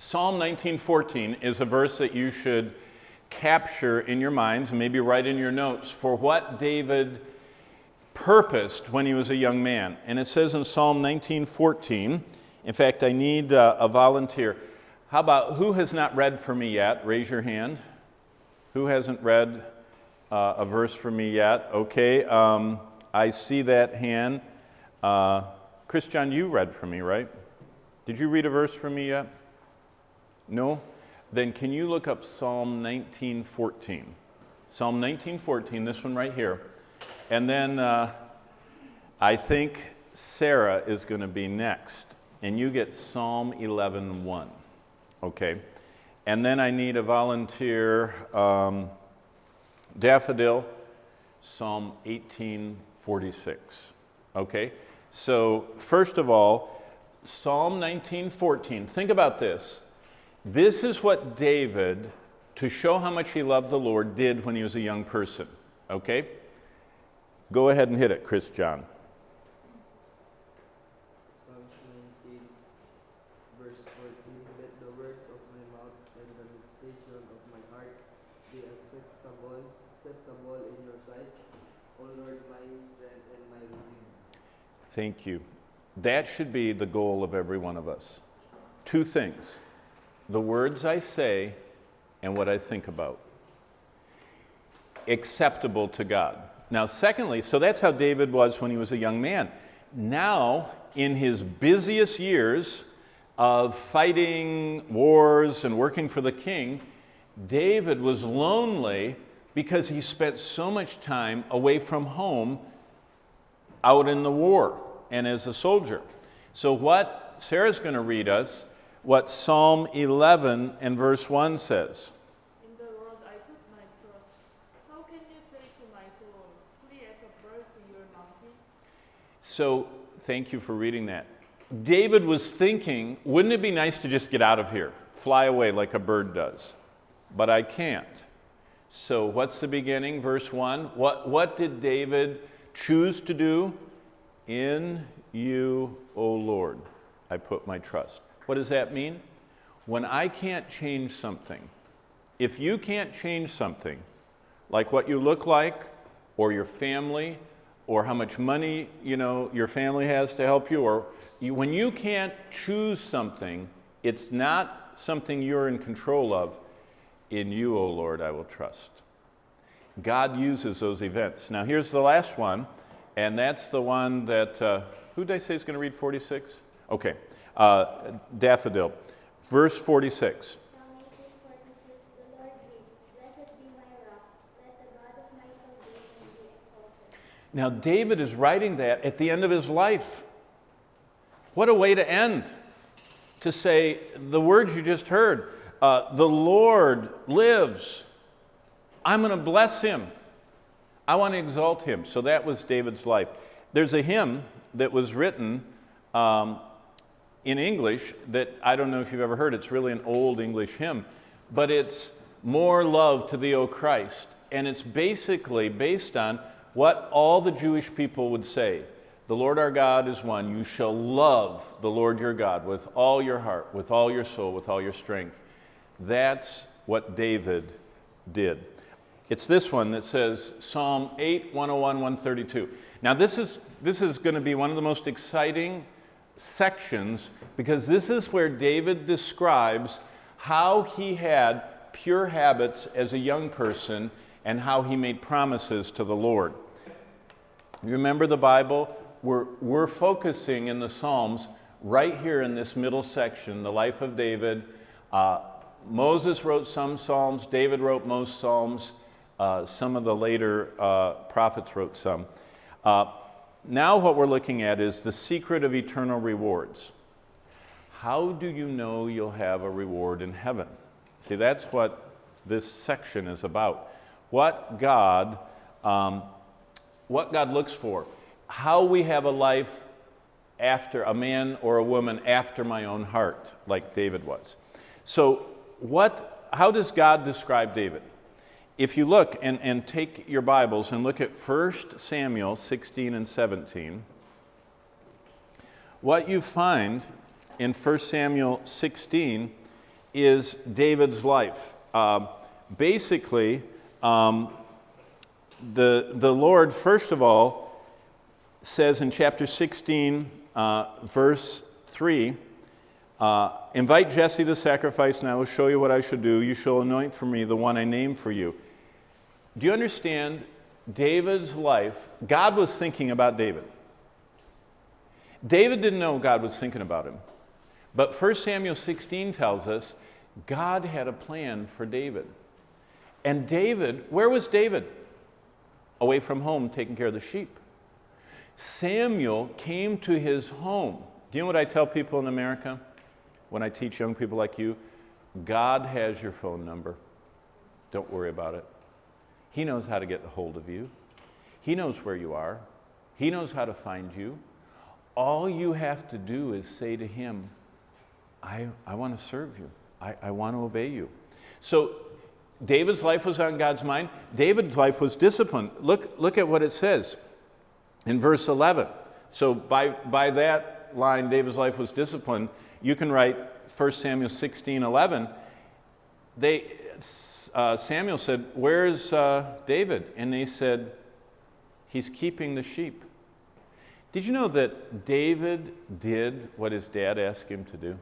Psalm 19:14 is a verse that you should capture in your minds and maybe write in your notes for what David purposed when he was a young man. And it says in Psalm 19:14, in fact, I need a volunteer. How about, who has not read for me yet? Raise your hand. Who hasn't read a verse for me yet? Okay, I see that hand. Christian, you read for me, right? Did you read a verse for me yet? No? Then can you look up Psalm 19:14? Psalm 19:14, this one right here. And then I think Sarah is going to be next. And you get Psalm 11:1. Okay. And then I need a volunteer. Daffodil, Psalm 18:46. Okay. So first of all, Psalm 19:14. Think about this. This is what David, to show how much he loved the Lord, did when he was a young person. Okay? Go ahead and hit it, Chris John. Psalm 19, verse 14. Let the words of my mouth and the meditation of my heart be acceptable in your sight, O Lord, my strength and my redeemer. Thank you. That should be the goal of every one of us. Two things: the words I say and what I think about. Acceptable to God. Now, secondly, so that's how David was when he was a young man. Now, in his busiest years of fighting wars and working for the king, David was lonely because he spent so much time away from home out in the war and as a soldier. So what Sarah's going to read us, what Psalm 11 and verse 1 says. In the Lord I put my trust. How can you say to my soul, flee as a bird to your mountain? So thank you for reading that. David was thinking, wouldn't it be nice to just get out of here, fly away like a bird does? But I can't. So what's the beginning? Verse 1. What did David choose to do? In you, O Lord, I put my trust. What does that mean? When I can't change something, if you can't change something, like what you look like, or your family, or how much money, your family has to help you, or when you can't choose something, it's not something you're in control of. In you, O Lord, I will trust. God uses those events. Now here's the last one, and that's the one that, who did I say is going to read 46? Okay, Daffodil. Verse 46. Now David is writing that at the end of his life. What a way to end. To say the words you just heard, the Lord lives. I'm going to bless him. I want to exalt him. So that was David's life. There's a hymn that was written in English that I don't know if you've ever heard. It's really an old English hymn, but it's More Love to Thee, O Christ. And it's basically based on what all the Jewish people would say. The Lord our God is one. You shall love the Lord your God with all your heart, with all your soul, with all your strength. That's what David did. It's this one that says Psalm 8, 101, 132. Now this is going to be one of the most exciting sections because this is where David describes how he had pure habits as a young person and how he made promises to the Lord. You remember the Bible? We're focusing in the Psalms right here in this middle section, the life of David. Moses wrote some Psalms, David wrote most Psalms, some of the later prophets wrote some. Now what we're looking at is the secret of eternal rewards. How do you know you'll have a reward in heaven? See, that's what this section is about. What God looks for. How we have a life after a man or a woman after my own heart, like David was. So how does God describe David? If you look and take your Bibles and look at 1 Samuel 16 and 17, what you find in 1 Samuel 16 is David's life. Basically, the Lord, first of all, says in chapter 16, verse 3, invite Jesse to sacrifice, and I will show you what I should do. You shall anoint for me the one I name for you. Do you understand David's life? God was thinking about David. David didn't know God was thinking about him. But 1 Samuel 16 tells us God had a plan for David. And David, where was David? Away from home, taking care of the sheep. Samuel came to his home. Do you know what I tell people in America when I teach young people like you? God has your phone number. Don't worry about it. He knows how to get a hold of you. He knows where you are. He knows how to find you. All you have to do is say to him, I want to serve you. I want to obey you. So David's life was on God's mind. David's life was disciplined. Look at what it says in verse 11. So by that line, David's life was disciplined, you can write 1 Samuel 16:11. Samuel said, where's David? And they said, he's keeping the sheep. Did you know that David did what his dad asked him to do?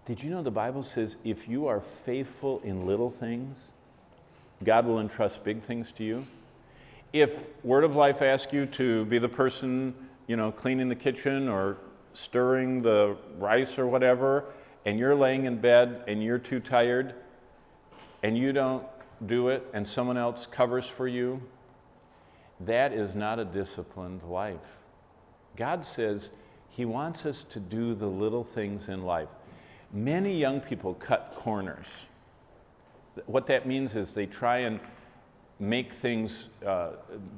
Did you know the Bible says if you are faithful in little things, God will entrust big things to you? If Word of Life asks you to be the person, cleaning the kitchen or stirring the rice or whatever, and you're laying in bed and you're too tired and you don't do it and someone else covers for you, that is not a disciplined life. God says He wants us to do the little things in life. Many young people cut corners. What that means is they try and make things,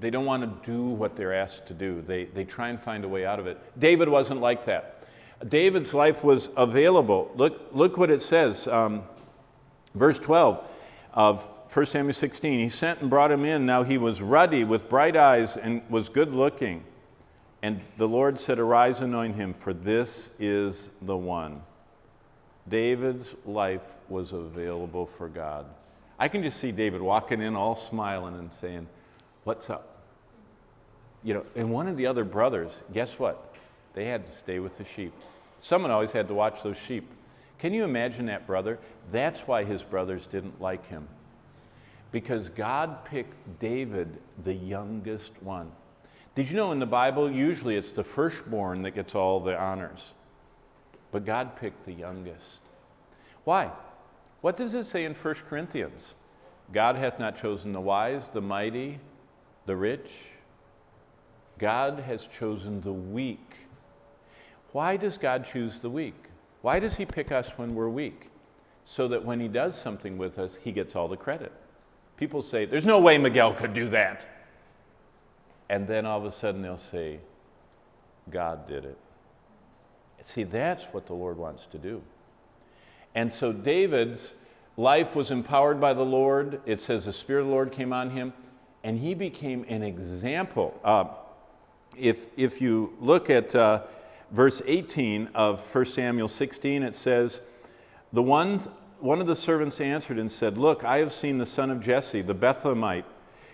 they don't want to do what they're asked to do. They try and find a way out of it. David wasn't like that. David's life was available. Look what it says. Verse 12 of 1 Samuel 16. He sent and brought him in. Now he was ruddy with bright eyes and was good looking. And the Lord said, arise, anoint him, for this is the one. David's life was available for God. I can just see David walking in all smiling and saying, what's up? And one of the other brothers, guess what? They had to stay with the sheep. Someone always had to watch those sheep. Can you imagine that brother? That's why his brothers didn't like him. Because God picked David, the youngest one. Did you know in the Bible, usually it's the firstborn that gets all the honors? But God picked the youngest. Why? What does it say in 1 Corinthians? God hath not chosen the wise, the mighty, the rich. God has chosen the weak. Why does God choose the weak? Why does He pick us when we're weak? So that when He does something with us, He gets all the credit. People say, there's no way Miguel could do that. And then all of a sudden they'll say, God did it. See, that's what the Lord wants to do. And so David's life was empowered by the Lord. It says the Spirit of the Lord came on him, and he became an example. If you look at verse 18 of 1 Samuel 16, it says, one of the servants answered and said, look, I have seen the son of Jesse, the Bethlehemite.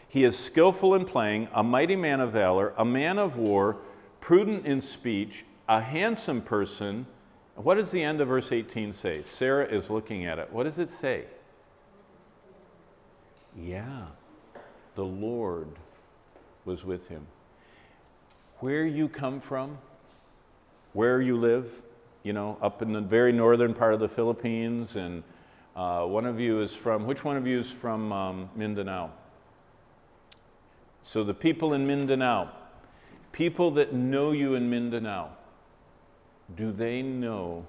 He is skillful in playing, a mighty man of valor, a man of war, prudent in speech, a handsome person. What does the end of verse 18 say? Sarah is looking at it. What does it say? Yeah, the Lord was with him. Where you come from, where you live, up in the very northern part of the Philippines, and which one of you is from Mindanao? So the people in Mindanao, people that know you in Mindanao, do they know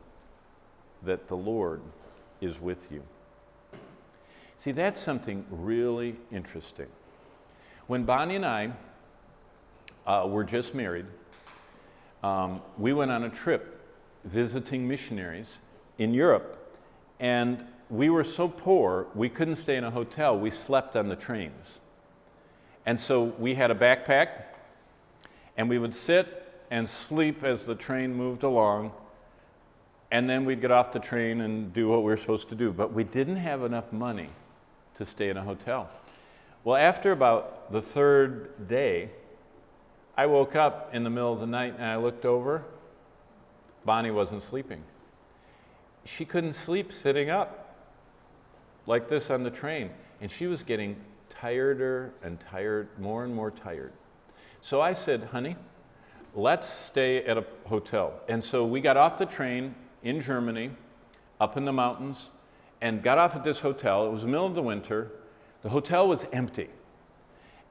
that the Lord is with you? See, that's something really interesting. When Bonnie and I were just married, we went on a trip visiting missionaries in Europe, and we were so poor we couldn't stay in a hotel. We slept on the trains. And so we had a backpack, and we would sit and sleep as the train moved along, And then we'd get off the train and do what we were supposed to do. But we didn't have enough money to stay in a hotel. Well, after about the third day, I woke up in the middle of the night and I looked over. Bonnie wasn't sleeping. She couldn't sleep sitting up like this on the train. And she was getting tireder and tired, more and more tired. So I said, honey, let's stay at a hotel. And so we got off the train in Germany, up in the mountains, and got off at this hotel. It was the middle of the winter. The hotel was empty.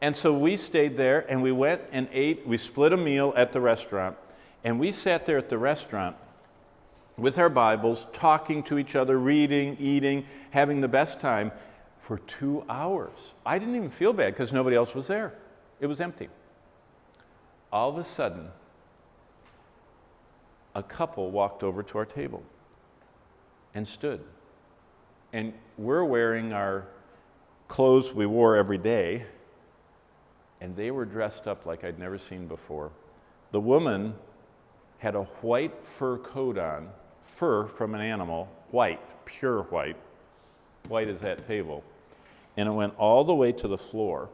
And so we stayed there, and we went and ate. We split a meal at the restaurant, and we sat there at the restaurant with our Bibles, talking to each other, reading, eating, having the best time for 2 hours. I didn't even feel bad because nobody else was there. It was empty. All of a sudden, a couple walked over to our table and stood. And we're wearing our clothes we wore every day, and they were dressed up like I'd never seen before. The woman had a white fur coat on, fur from an animal, white, pure white as that table. And it went all the way to the floor,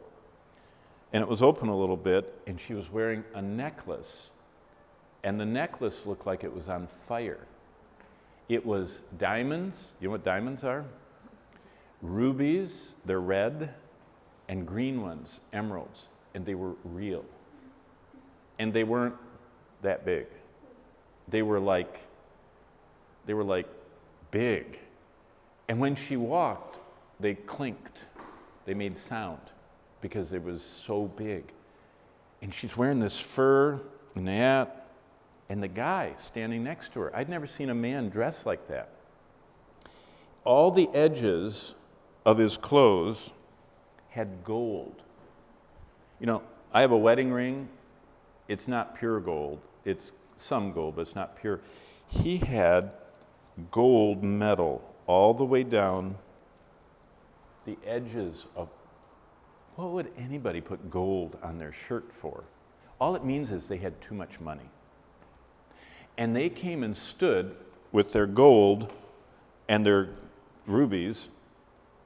and it was open a little bit, and she was wearing a necklace. And the necklace looked like it was on fire. It was diamonds. You know what diamonds are? Rubies, they're red, and green ones, emeralds. And they were real. And they weren't that big. They were like big. And when she walked, they clinked. They made sound because it was so big. And she's wearing this fur and that. And the guy standing next to her, I'd never seen a man dressed like that. All the edges of his clothes had gold. You know, I have a wedding ring. It's not pure gold. It's some gold, but it's not pure. He had gold metal all the way down the edges of. What would anybody put gold on their shirt for? All it means is they had too much money. And they came and stood with their gold and their rubies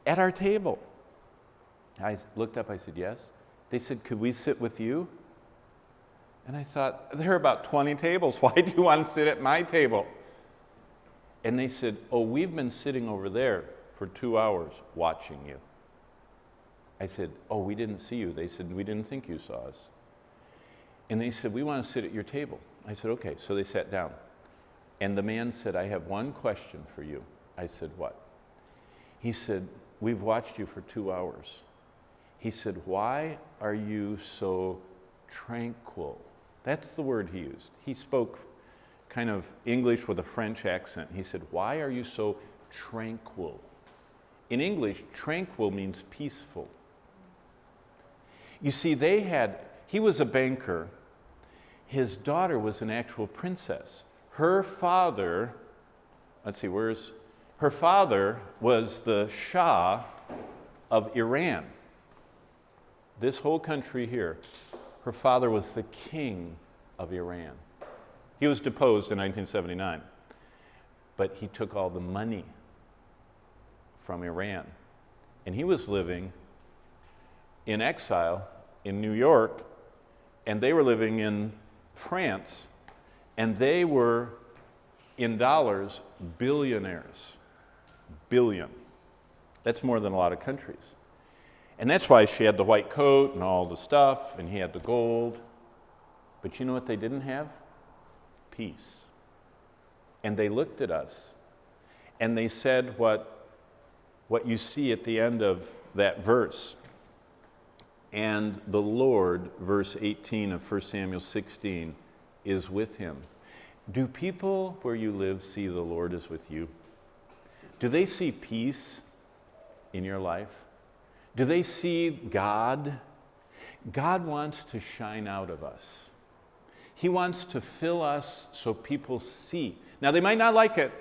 at our table. I looked up, I said, yes. They said, could we sit with you? And I thought, there are about 20 tables. Why do you want to sit at my table? And they said, oh, we've been sitting over there for 2 hours watching you. I said, oh, we didn't see you. They said, we didn't think you saw us. And they said, we want to sit at your table. I said, okay. So they sat down. And the man said, I have one question for you. I said, what? He said, we've watched you for 2 hours. He said, why are you so tranquil? That's the word he used. He spoke kind of English with a French accent. He said, why are you so tranquil? In English, tranquil means peaceful. You see, he was a banker. His daughter was an actual princess. Her father, her father was the Shah of Iran. This whole country here, her father was the king of Iran. He was deposed in 1979, but he took all the money from Iran. And he was living in exile in New York, and they were living in France, and they were, in dollars, billionaires. Billion. That's more than a lot of countries. And that's why she had the white coat and all the stuff, and he had the gold. But you know what they didn't have? Peace. And they looked at us, and they said what you see at the end of that verse. And the Lord, verse 18 of 1 Samuel 16, is with him. Do people where you live see the Lord is with you? Do they see peace in your life? Do they see God? God wants to shine out of us. He wants to fill us so people see. Now, they might not like it.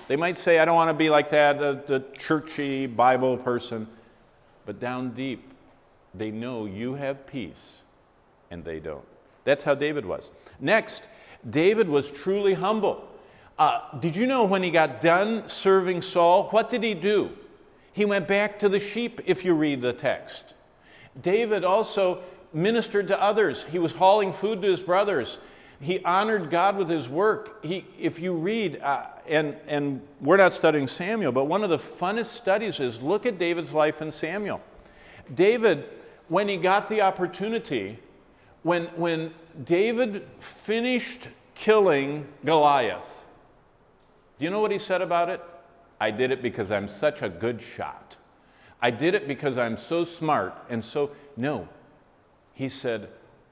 They might say, I don't want to be like that, the churchy Bible person. But down deep, they know you have peace, and they don't. That's how David was. Next, David was truly humble. Did you know when he got done serving Saul, what did he do? He went back to the sheep, if you read the text. David also ministered to others. He was hauling food to his brothers. He honored God with his work. If you read, and we're not studying Samuel, but one of the funnest studies is look at David's life in Samuel. David, when he got the opportunity, when David finished killing Goliath, do you know what he said about it? I did it because I'm such a good shot. I did it because I'm so smart and so... No. He said,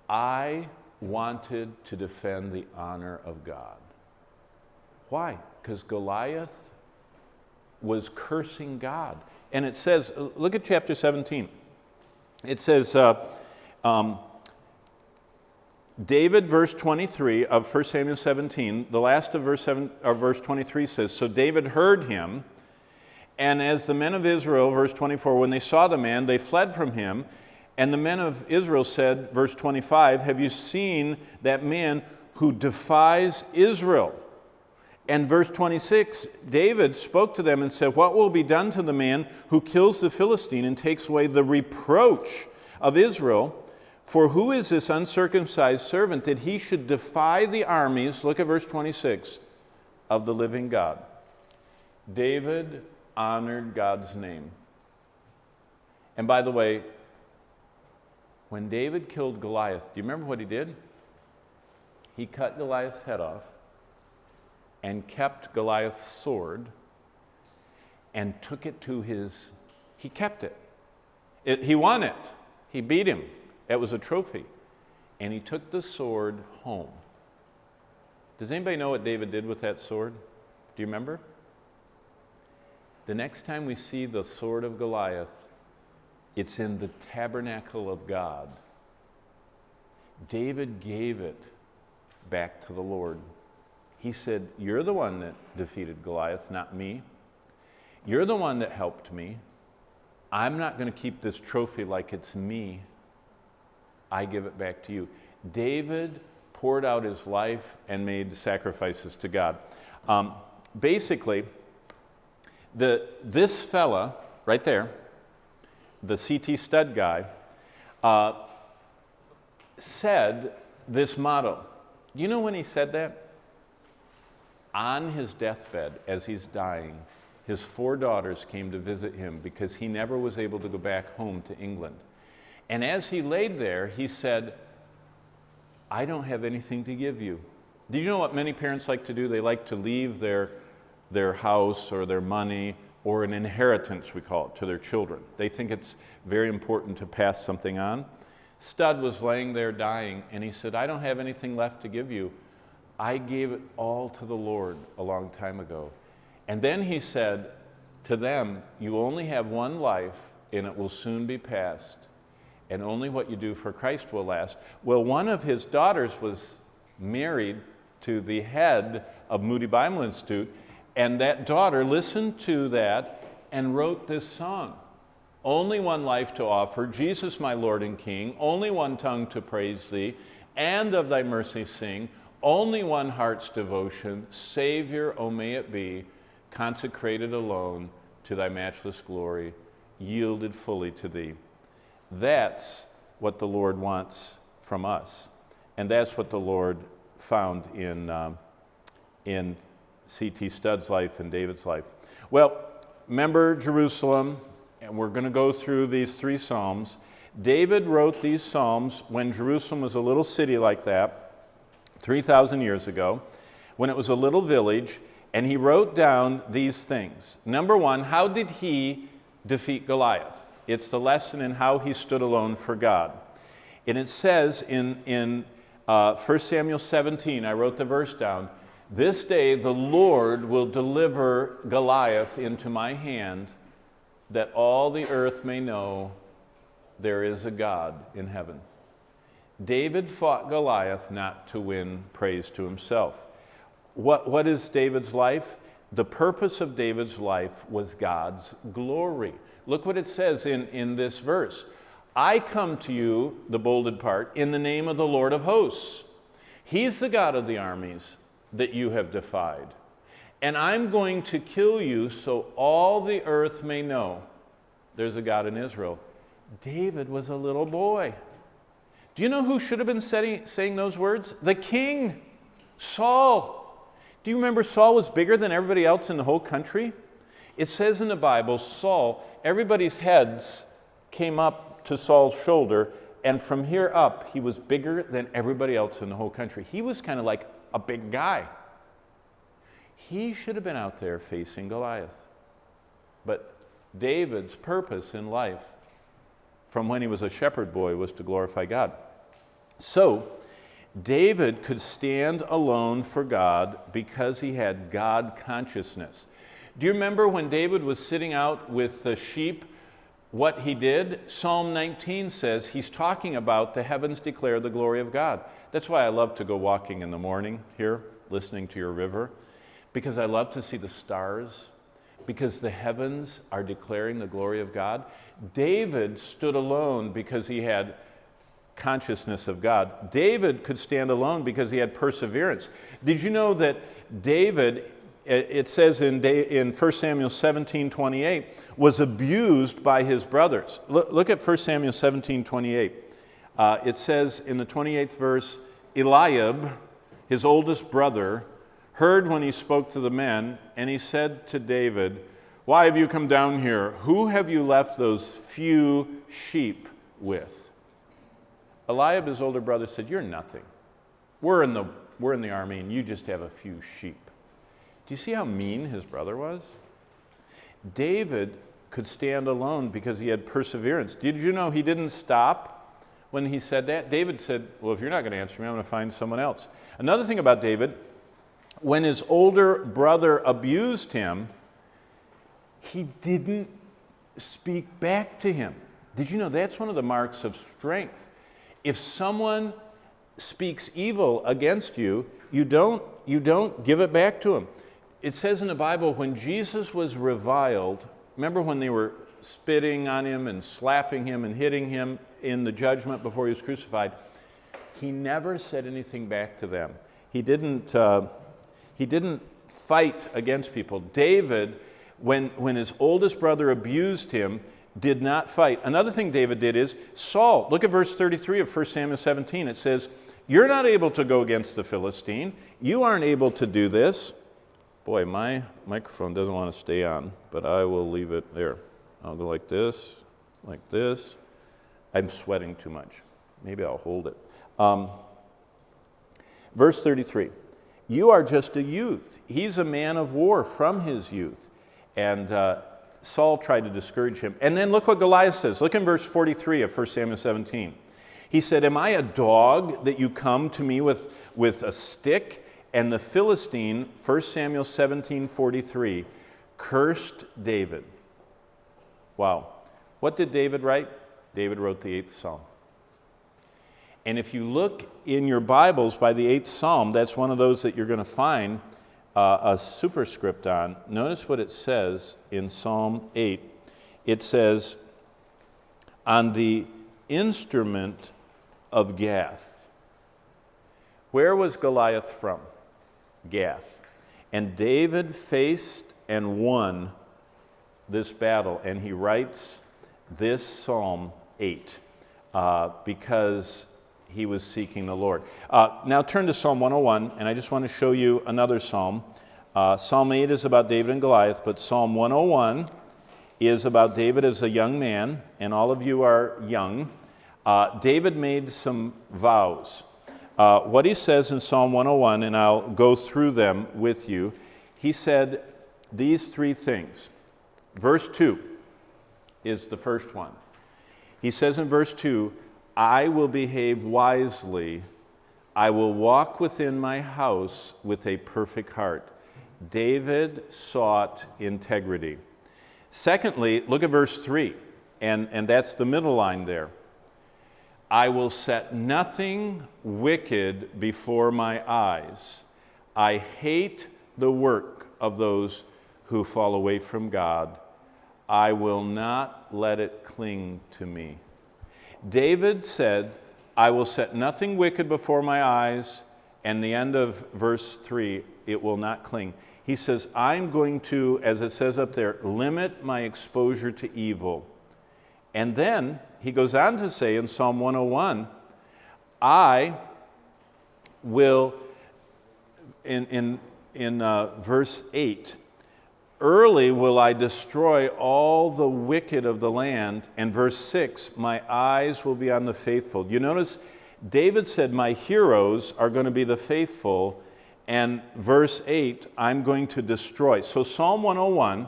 I wanted to defend the honor of God. Why? Because Goliath was cursing God. And it says, look at chapter 17. It says, David, verse 23 of 1 Samuel 17, the last of verse 23 says, so David heard him, and as the men of Israel, verse 24, when they saw the man, they fled from him. And the men of Israel said, verse 25, have you seen that man who defies Israel? And verse 26, David spoke to them and said, what will be done to the man who kills the Philistine and takes away the reproach of Israel? For who is this uncircumcised servant that he should defy the armies, look at verse 26, of the living God? David honored God's name. And by the way, when David killed Goliath, do you remember what he did? He cut Goliath's head off and kept Goliath's sword and took it to his... He kept it. He won it. He beat him. It was a trophy. And he took the sword home. Does anybody know what David did with that sword? Do you remember? The next time we see the sword of Goliath, it's in the tabernacle of God. David gave it back to the Lord. He said, you're the one that defeated Goliath, not me. You're the one that helped me. I'm not going to keep this trophy like it's me. I give it back to you. David poured out his life and made sacrifices to God. Basically, this fella right there, the CT stud guy, said this motto. You know when he said that? On his deathbed, as he's dying, his 4 daughters came to visit him because he never was able to go back home to England. And as he laid there, he said, I don't have anything to give you. Did you know what many parents like to do? They like to leave their house or their money or an inheritance, we call it, to their children. They think it's very important to pass something on. Stud was laying there dying, and he said, I don't have anything left to give you. I gave it all to the Lord a long time ago. And then he said to them, you only have one life, and it will soon be past, and only what you do for Christ will last. Well, one of his daughters was married to the head of Moody Bible Institute, and that daughter listened to that and wrote this song. Only one life to offer, Jesus my Lord and King, only one tongue to praise thee, and of thy mercy sing, only one heart's devotion, Savior, O may it be, consecrated alone to thy matchless glory, yielded fully to thee. That's what the Lord wants from us. And that's what the Lord found in C.T. Studd's life and David's life. Well, remember Jerusalem, and we're going to go through these 3 Psalms. David wrote these Psalms when Jerusalem was a little city like that, 3,000 years ago, when it was a little village, and he wrote down these things. Number 1, how did he defeat Goliath? It's the lesson in how he stood alone for God. And it says in 1 Samuel 17, I wrote the verse down, this day the Lord will deliver Goliath into my hand, that all the earth may know there is a God in heaven. David fought Goliath not to win praise to himself. What is David's life? The purpose of David's life was God's glory. Look what it says in this verse. I come to you, the bolded part, in the name of the Lord of hosts. He's the God of the armies that you have defied. and I'm going to kill you so all the earth may know there's a God in Israel. David was a little boy. Do you know who should have been saying those words? The king, Saul. Do you remember Saul was bigger than everybody else in the whole country? It says in the Bible, Saul, everybody's heads came up to Saul's shoulder, and from here up, he was bigger than everybody else in the whole country. He was kind of like a big guy. He should have been out there facing Goliath. But David's purpose in life, from when he was a shepherd boy, was to glorify God. So, David could stand alone for God because he had God consciousness. Do you remember when David was sitting out with the sheep, what he did? Psalm 19 says he's talking about the heavens declare the glory of God. That's why I love to go walking in the morning here, listening to your river, because I love to see the stars, because the heavens are declaring the glory of God. David stood alone because he had consciousness of God. David could stand alone because he had perseverance. Did you know that David, it says in 1 Samuel 17:28, was abused by his brothers? Look at 1 Samuel 17:28. It says in the 28th verse, Eliab, his oldest brother, heard when he spoke to the men, and he said to David, "Why have you come down here? Who have you left those few sheep with?" Eliab, his older brother, said, "You're nothing. We're in the army, and you just have a few sheep." Do you see how mean his brother was? David could stand alone because he had perseverance. Did you know he didn't stop when he said that? David said, "Well, if you're not going to answer me, I'm going to find someone else." Another thing about David, when his older brother abused him, he didn't speak back to him. Did you know that's one of the marks of strength? If someone speaks evil against you, you don't give it back to him. It says in the Bible, when Jesus was reviled, remember when they were spitting on him and slapping him and hitting him in the judgment before he was crucified, he never said anything back to them. He didn't fight against people. David, when his oldest brother abused him, did not fight. Another thing David did is, Saul, look at verse 33 of 1 Samuel 17. It says, "You're not able to go against the Philistine. You aren't able to do this." Boy, my microphone doesn't want to stay on, but I will leave it there. I'll go like this, like this. I'm sweating too much. Maybe I'll hold it. Verse 33. "You are just a youth. He's a man of war from his youth." And Saul tried to discourage him. And then look what Goliath says. Look in verse 43 of 1 Samuel 17. He said, "Am I a dog that you come to me with a stick?" And the Philistine, 1 Samuel 17:43, cursed David. Wow. What did David write? David wrote the 8th Psalm. And if you look in your Bibles by the 8th Psalm, that's one of those that you're going to find a superscript on. Notice what it says in Psalm 8. It says, "On the instrument of Gath." Where was Goliath from? Gath. And David faced and won this battle, and he writes this Psalm 8 because he was seeking the Lord. Now turn to Psalm 101, and I just want to show you another psalm. Psalm 8 is about David and Goliath, but Psalm 101 is about David as a young man, and all of you are young. David made some vows. What he says in Psalm 101, and I'll go through them with you, he said these three things. Verse 2 is the first one. He says in verse 2, "I will behave wisely. I will walk within my house with a perfect heart." David sought integrity. Secondly, look at verse 3, and that's the middle line there. "I will set nothing wicked before my eyes. I hate the work of those who fall away from God. I will not let it cling to me." David said, "I will set nothing wicked before my eyes," and the end of verse 3, "it will not cling." He says, I'm going to, as it says up there, limit my exposure to evil. And then he goes on to say in Psalm 101, I will, in verse 8, early will I destroy all the wicked of the land. And verse 6, my eyes will be on the faithful. You notice David said, my heroes are going to be the faithful. And verse 8, I'm going to destroy. So Psalm 101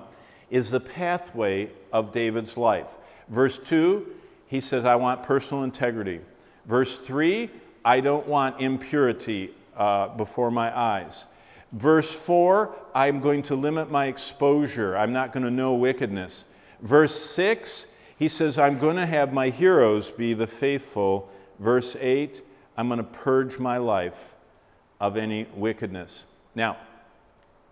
is the pathway of David's life. Verse 2, he says, I want personal integrity. Verse 3, I don't want impurity before my eyes. Verse 4, I'm going to limit my exposure. I'm not going to know wickedness. Verse 6, he says, I'm going to have my heroes be the faithful. Verse 8, I'm going to purge my life of any wickedness. Now,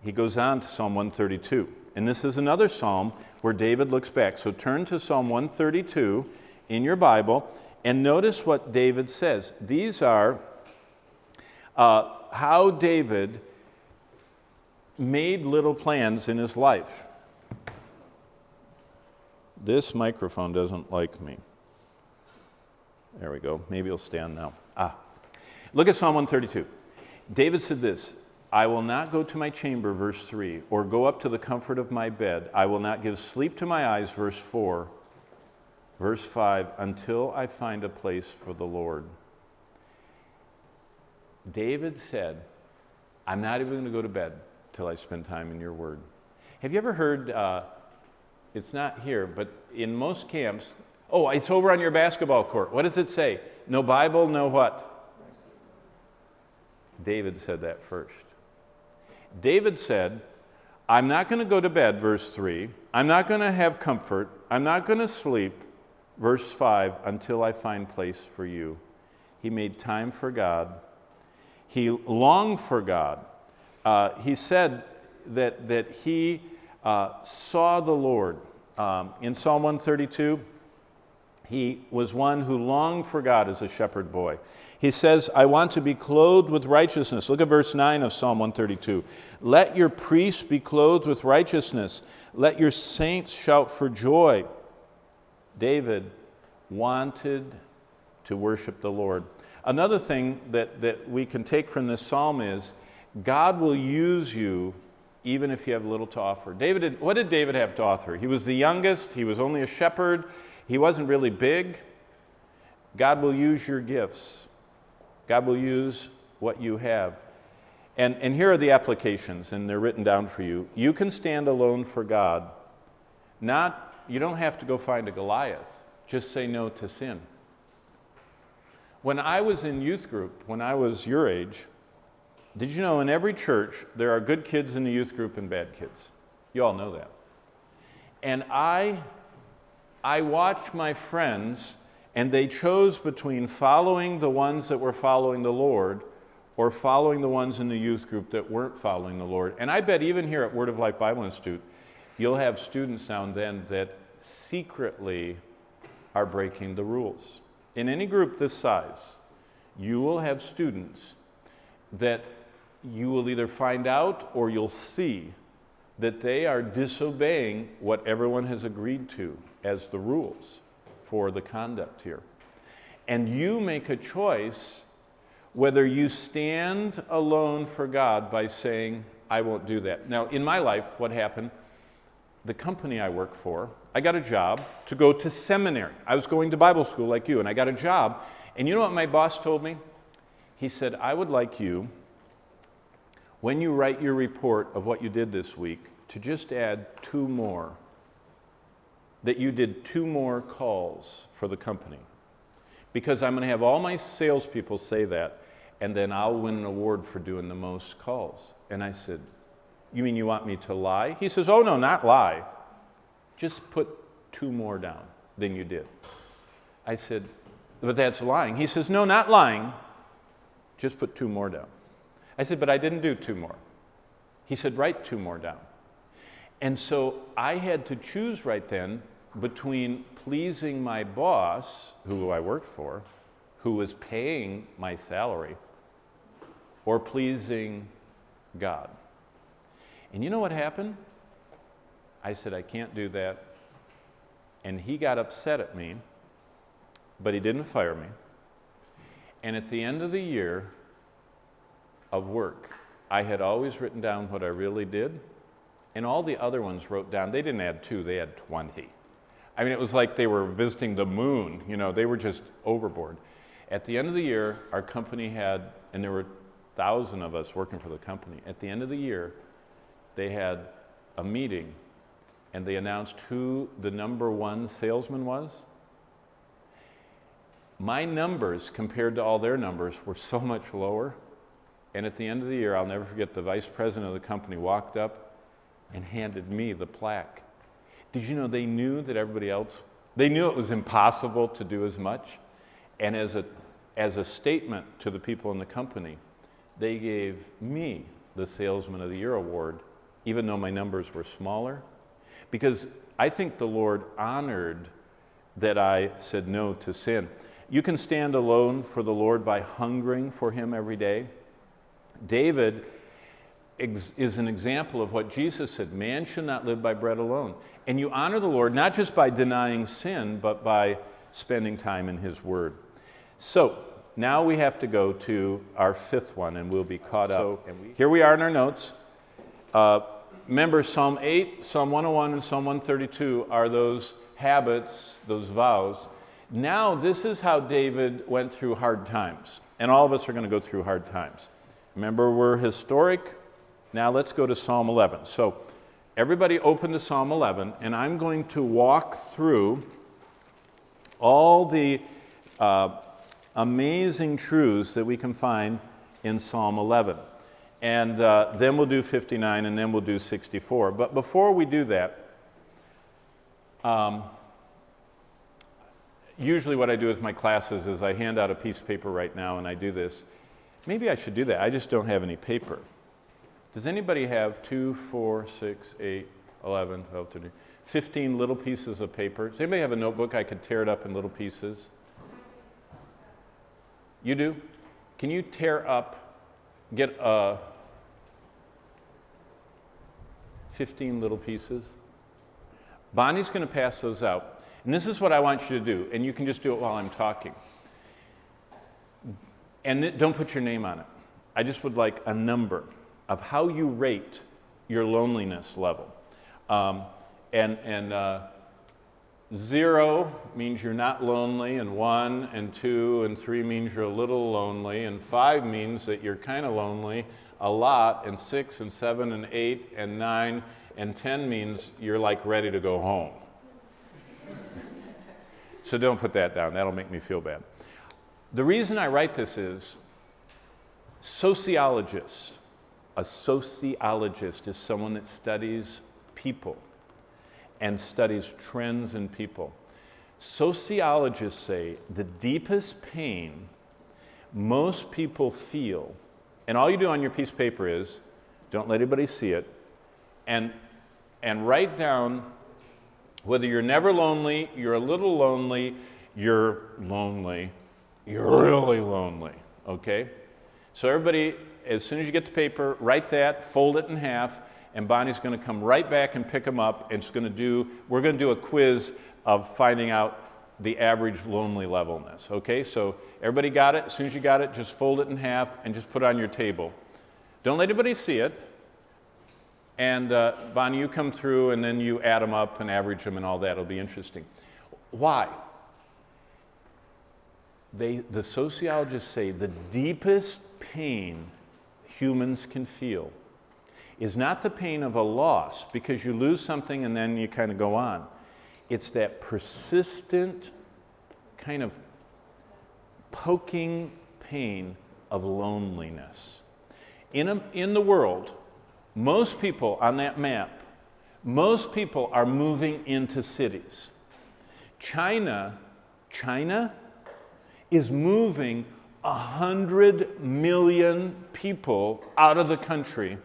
he goes on to Psalm 132. And this is another psalm where David looks back. So turn to Psalm 132 in your Bible and notice what David says. These are how David made little plans in his life. This microphone doesn't like me. There we go. Maybe it'll stand now. Look at Psalm 132. David said this, I will not go to my chamber, verse 3, or go up to the comfort of my bed. I will not give sleep to my eyes, verse 4. Verse 5, until I find a place for the Lord. David said, I'm not even going to go to bed till I spend time in your word. Have you ever heard, it's not here, but in most camps, it's over on your basketball court. What does it say? No Bible, no what? David said that first. David said, I'm not going to go to bed, verse 3. I'm not going to have comfort. I'm not going to sleep, verse 5, until I find place for you. He made time for God. He longed for God. He said that he saw the Lord. In Psalm 132, he was one who longed for God as a shepherd boy. He says, I want to be clothed with righteousness. Look at verse 9 of Psalm 132. Let your priests be clothed with righteousness. Let your saints shout for joy. David wanted to worship the Lord. Another thing that we can take from this psalm is God will use you even if you have little to offer. What did David have to offer? He was the youngest. He was only a shepherd. He wasn't really big. God will use your gifts. God will use what you have. And here are the applications, and they're written down for you. You can stand alone for God. You don't have to go find a Goliath. Just say no to sin. When I was in youth group, when I was your age, did you know in every church there are good kids in the youth group and bad kids? You all know that. And I watched my friends, and they chose between following the ones that were following the Lord or following the ones in the youth group that weren't following the Lord. And I bet even here at Word of Life Bible Institute, you'll have students now and then that secretly are breaking the rules. In any group this size, you will have students that you will either find out or you'll see that they are disobeying what everyone has agreed to as the rules for the conduct here. And you make a choice whether you stand alone for God by saying, I won't do that. Now, in my life, what happened, the company I work for, I got a job to go to seminary. I was going to Bible school like you, and I got a job. And you know what my boss told me? He said, I would like you, when you write your report of what you did this week, to just add 2 more. That you did 2 more calls for the company. Because I'm going to have all my salespeople say that, and then I'll win an award for doing the most calls. And I said, you mean you want me to lie? He says, oh no, not lie. Just put 2 more down than you did. I said, but that's lying. He says, no, not lying. Just put 2 more down. I said, but I didn't do 2 more. He said, write 2 more down. And so I had to choose right then between pleasing my boss, who I worked for, who was paying my salary, or pleasing God. And you know what happened? I said, I can't do that. And he got upset at me, but he didn't fire me. And at the end of the year of work, I had always written down what I really did, and all the other ones wrote down, they didn't add 2, they had 20. I mean, it was like they were visiting the moon, you know, they were just overboard. At the end of the year, our company had, and there were 1,000 of us working for the company. At the end of the year, they had a meeting, and they announced who the number 1 salesman was. My numbers compared to all their numbers were so much lower. And at the end of the year, I'll never forget, the vice president of the company walked up and handed me the plaque. Did you know they knew that everybody else, they knew it was impossible to do as much. And as a statement to the people in the company, they gave me the Salesman of the Year award, even though my numbers were smaller. Because I think the Lord honored that I said no to sin. You can stand alone for the Lord by hungering for him every day. David is an example of what Jesus said, man should not live by bread alone. And you honor the Lord not just by denying sin, but by spending time in his word. So now we have to go to our 5th one, and we'll be caught up. Here we are in our notes. Remember, Psalm 8, Psalm 101, and Psalm 132 are those habits, those vows. Now this is how David went through hard times. And all of us are going to go through hard times. Remember, we're historic. Now let's go to Psalm 11. So everybody open to Psalm 11, and I'm going to walk through all the amazing truths that we can find in Psalm 11. And then we'll do 59, and then we'll do 64. But before we do that, usually what I do with my classes is I hand out a piece of paper right now, and I do this. Maybe I should do that. I just don't have any paper. Does anybody have 2, 4, 6, 8, 11, 12, 13, 15 little pieces of paper? Does anybody have a notebook I could tear it up in little pieces? You do? Can you tear up, get 15 little pieces? Bonnie's going to pass those out. And this is what I want you to do, and you can just do it while I'm talking. And don't put your name on it. I just would like a number of how you rate your loneliness level. 0 means you're not lonely, and 1 and 2 and 3 means you're a little lonely, and 5 means that you're kind of lonely a lot, and 6 and 7 and 8 and 9 and 10 means you're like ready to go home. So don't put that down. That'll make me feel bad. The reason I write this is sociologists. A sociologist is someone that studies people and studies trends in people. Sociologists say the deepest pain most people feel, and all you do on your piece of paper is, don't let anybody see it, and write down whether you're never lonely, you're a little lonely, you're lonely, you're really lonely, okay? So everybody, as soon as you get the paper, write that, fold it in half, and Bonnie's going to come right back and pick them up, and we're going to do a quiz of finding out the average lonely levelness, okay? So everybody got it? As soon as you got it, just fold it in half and just put it on your table. Don't let anybody see it. And Bonnie, you come through, and then you add them up and average them and all that. It'll be interesting. Why? The sociologists say the deepest pain humans can feel is not the pain of a loss, because you lose something and then you kind of go on. It's that persistent kind of poking pain of loneliness. In the world, most people on that map, most people are moving into cities. China is moving 100 million people out of the country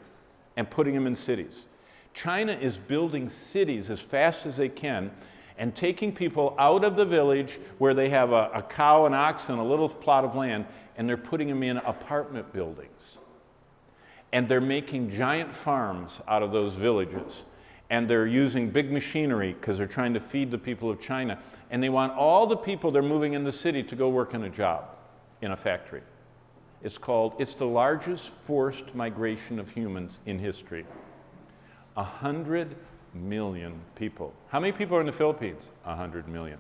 and putting them in cities. China is building cities as fast as they can and taking people out of the village where they have a cow, an ox, and a little plot of land, and they're putting them in apartment buildings. And they're making giant farms out of those villages. And they're using big machinery because they're trying to feed the people of China. And they want all the people they're moving in the city to go work in a job in a factory. It's the largest forced migration of humans in history. 100 million people. How many people are in the Philippines? 100 million.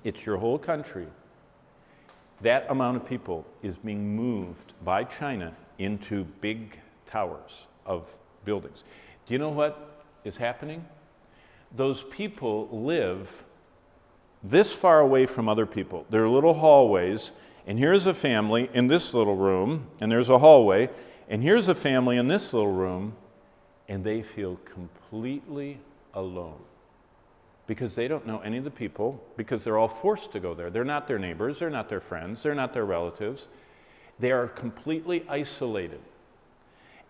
It's your whole country. That amount of people is being moved by China into big towers of buildings. Do you know what is happening? Those people live this far away from other people. There are little hallways, and here's a family in this little room, and there's a hallway, and here's a family in this little room, and they feel completely alone because they don't know any of the people, because they're all forced to go there. They're not their neighbors, they're not their friends, they're not their relatives. They are completely isolated.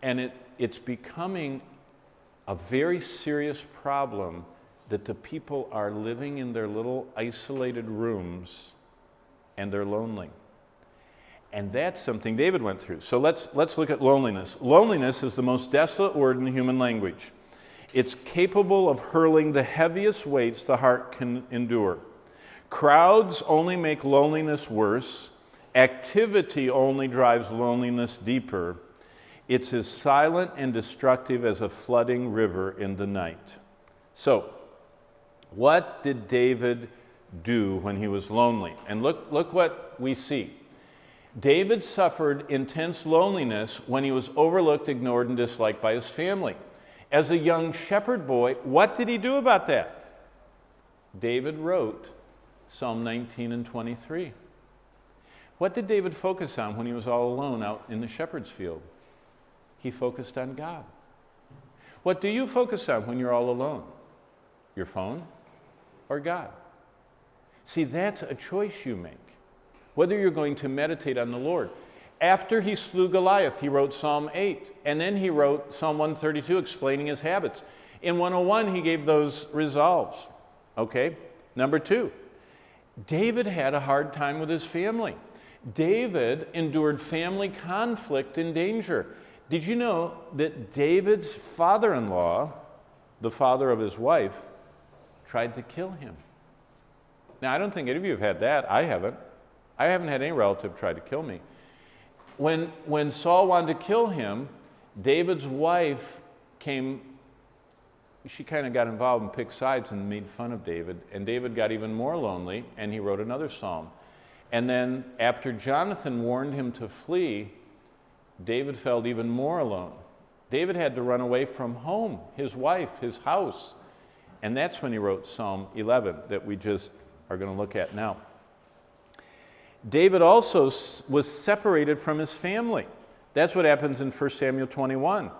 And it's becoming a very serious problem that the people are living in their little isolated rooms and they're lonely. And that's something David went through. So let's look at loneliness. Loneliness is the most desolate word in the human language. It's capable of hurling the heaviest weights the heart can endure. Crowds only make loneliness worse. Activity only drives loneliness deeper. It's as silent and destructive as a flooding river in the night. So, what did David do when he was lonely? And look what we see. David suffered intense loneliness when he was overlooked, ignored, and disliked by his family. As a young shepherd boy, what did he do about that? David wrote Psalm 19 and 23. What did David focus on when he was all alone out in the shepherd's field? He focused on God. What do you focus on when you're all alone? Your phone or God? See, that's a choice you make, whether you're going to meditate on the Lord. After he slew Goliath, he wrote Psalm 8, and then he wrote Psalm 132 explaining his habits. In 101, he gave those resolves. Okay? Number 2, David had a hard time with his family. David endured family conflict and danger. Did you know that David's father-in-law, the father of his wife, tried to kill him? Now, I don't think any of you have had that. I haven't. I haven't had any relative try to kill me. When Saul wanted to kill him, David's wife came, she kind of got involved and picked sides and made fun of David. And David got even more lonely, and he wrote another psalm. And then after Jonathan warned him to flee, David felt even more alone. David had to run away from home, his wife, his house. And that's when he wrote Psalm 11 that we just are going to look at now. David also was separated from his family. That's what happens in 1 Samuel 21.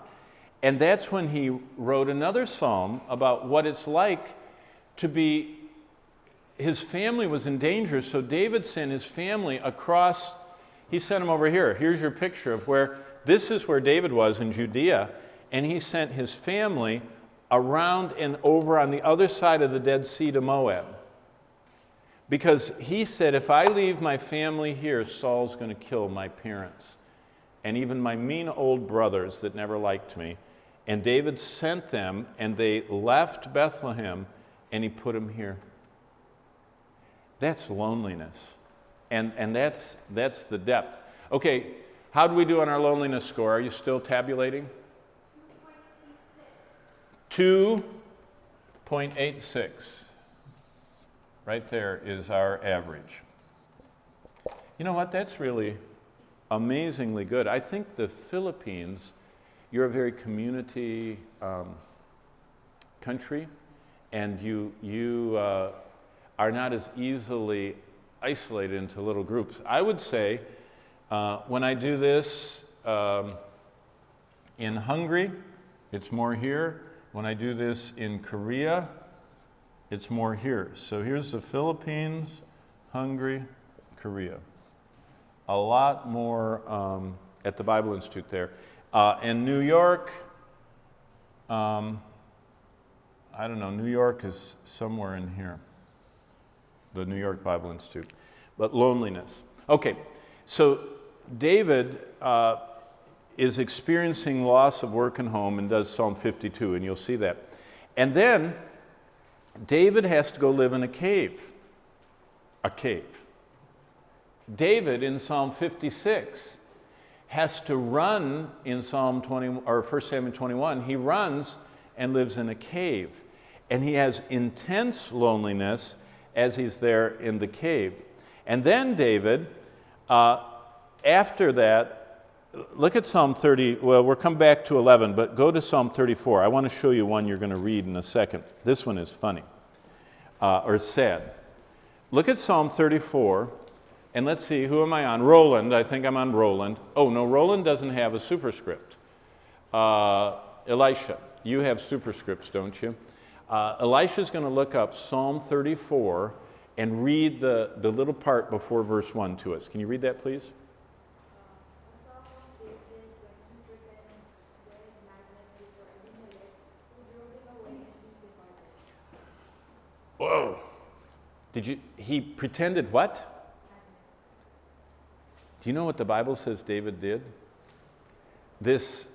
And that's when he wrote another psalm about what it's like to be, his family was in danger, so David sent his family across, he sent them over here. Here's your picture of where, this is where David was in Judea, and he sent his family around and over on the other side of the Dead Sea to Moab. Because he said, if I leave my family here, Saul's going to kill my parents and even my mean old brothers that never liked me. And David sent them, and they left Bethlehem, and he put them here. That's loneliness. And that's the depth. Okay, how do we do on our loneliness score? Are you still tabulating? 2.86. Right there is our average. You know what? That's really amazingly good. I think the Philippines, you're a very community country, and you are not as easily isolated into little groups. I would say when I do this in Hungary, it's more here. When I do this in Korea, it's more here. So here's the Philippines, Hungary, Korea. A lot more at the Bible Institute there. In New York, I don't know, New York is somewhere in here, the New York Bible Institute. But loneliness. Okay, so David, is experiencing loss of work and home and does Psalm 52, and you'll see that. And then David has to go live in a cave. A cave. David in Psalm 56 has to run in Psalm 20 or 1 Samuel 21. He runs and lives in a cave. And he has intense loneliness as he's there in the cave. And then David, after that, look at Psalm 30. Well, we'll come back to 11, but go to Psalm 34. I want to show you one you're going to read in a second. This one is funny or sad. Look at Psalm 34, and let's see, who am I on? Roland. I think I'm on Roland. Oh, no, Roland doesn't have a superscript. Elisha, you have superscripts, don't you? Elisha's going to look up Psalm 34 and read the little part before verse 1 to us. Can you read that, please? Whoa. He pretended what? Do you know what the Bible says David did? This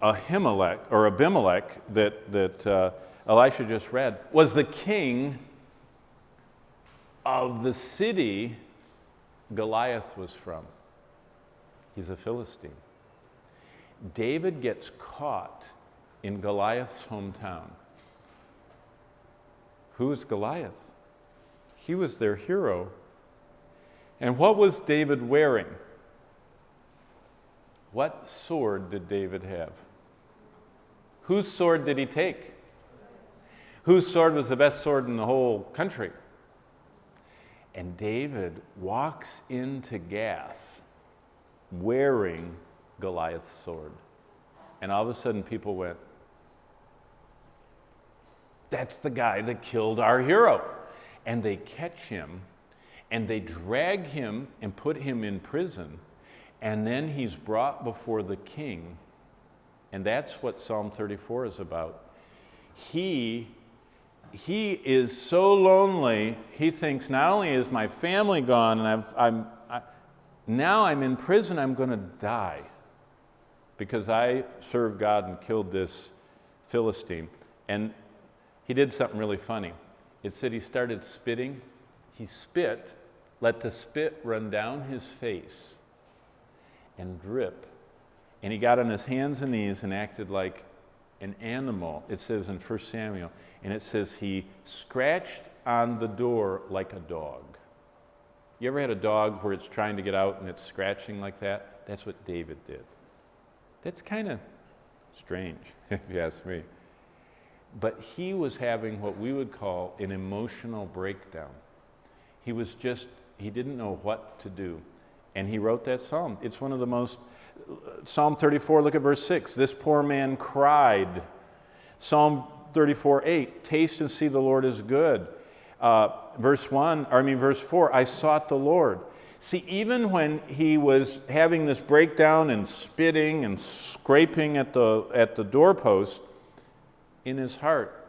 Ahimelech, or Abimelech, that Elisha just read, was the king of the city Goliath was from. He's a Philistine. David gets caught in Goliath's hometown. Who is Goliath? He was their hero. And what was David wearing? What sword did David have? Whose sword did he take? Whose sword was the best sword in the whole country? And David walks into Gath wearing Goliath's sword. And all of a sudden people went, that's the guy that killed our hero. And they catch him, and they drag him and put him in prison. And then he's brought before the king. And that's what Psalm 34 is about. He is so lonely, he thinks, not only is my family gone, and now I'm in prison, I'm going to die because I served God and killed this Philistine. And he did something really funny. It said he started spitting. He spit, let the spit run down his face and drip. And he got on his hands and knees and acted like an animal. It says in 1 Samuel, and it says he scratched on the door like a dog. You ever had a dog where it's trying to get out and it's scratching like that? That's what David did. That's kind of strange, if you ask me. But he was having what we would call an emotional breakdown. He didn't know what to do. And he wrote that psalm. It's one of the most, Psalm 34, look at verse 6. This poor man cried. Psalm 34:8, taste and see the Lord is good. Verse 4, I sought the Lord. See, even when he was having this breakdown and spitting and scraping at the doorpost, in his heart,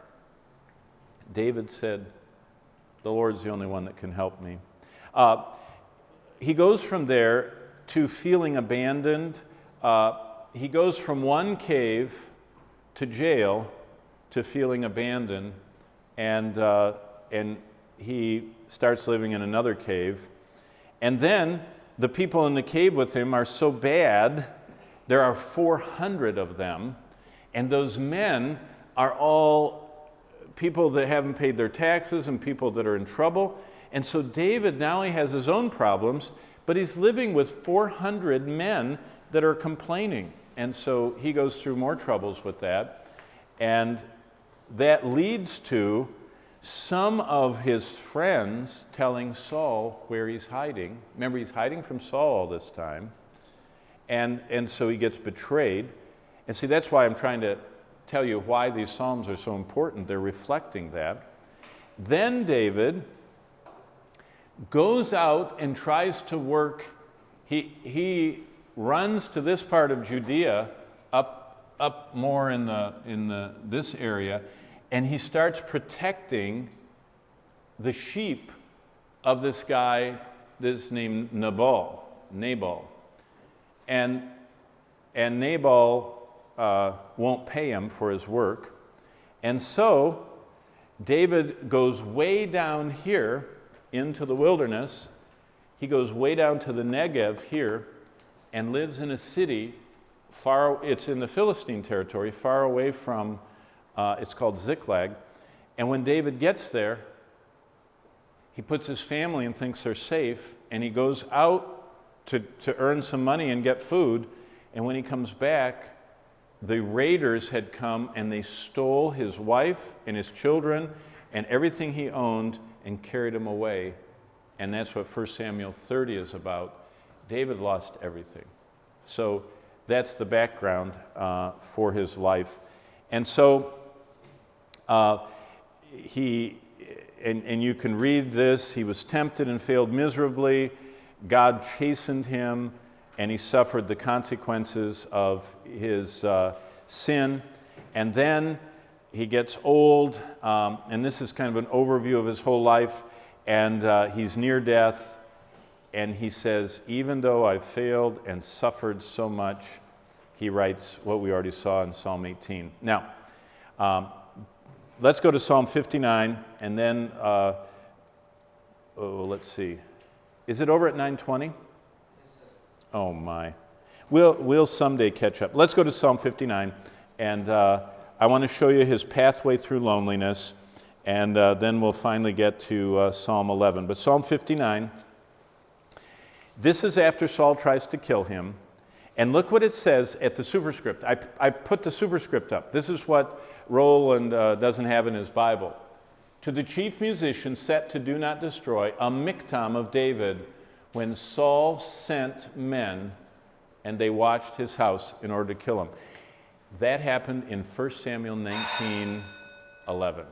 David said, the Lord's the only one that can help me. He goes from there to feeling abandoned. He goes from one cave to jail to feeling abandoned, and he starts living in another cave. And then the people in the cave with him are so bad, there are 400 of them, and those men are all people that haven't paid their taxes and people that are in trouble. And so David not only has his own problems, but he's living with 400 men that are complaining. And so he goes through more troubles with that. And that leads to some of his friends telling Saul where he's hiding. Remember, he's hiding from Saul all this time. And so he gets betrayed. And see, that's why I'm trying to tell you why these Psalms are so important. They're reflecting that. Then David goes out and tries to work. He runs to this part of Judea, up more in this area, and he starts protecting the sheep of this guy, this named Nabal. And and Nabal won't pay him for his work. And so David goes way down here into the wilderness. He goes way down to the Negev here and lives in a city it's in the Philistine territory, far away from, it's called Ziklag. And when David gets there, he puts his family and thinks they're safe, and he goes out to earn some money and get food. And when he comes back, the raiders had come and they stole his wife and his children and everything he owned and carried him away. And that's what 1 Samuel 30 is about. David lost everything. So that's the background for his life. And so and you can read this, he was tempted and failed miserably. God chastened him, and he suffered the consequences of his sin. And then he gets old, and this is kind of an overview of his whole life, and he's near death, and he says, even though I've failed and suffered so much, he writes what we already saw in Psalm 18. Now, let's go to Psalm 59, and then, let's see. Is it over at 9:20? Oh my. We'll someday catch up. Let's go to Psalm 59, and I want to show you his pathway through loneliness, and then we'll finally get to Psalm 11. But Psalm 59, this is after Saul tries to kill him, and look what it says at the superscript. I put the superscript up. This is what Roland doesn't have in his Bible. To the chief musician set to do not destroy, a miktam of David, when Saul sent men and they watched his house in order to kill him. That happened in 1 Samuel 19:11.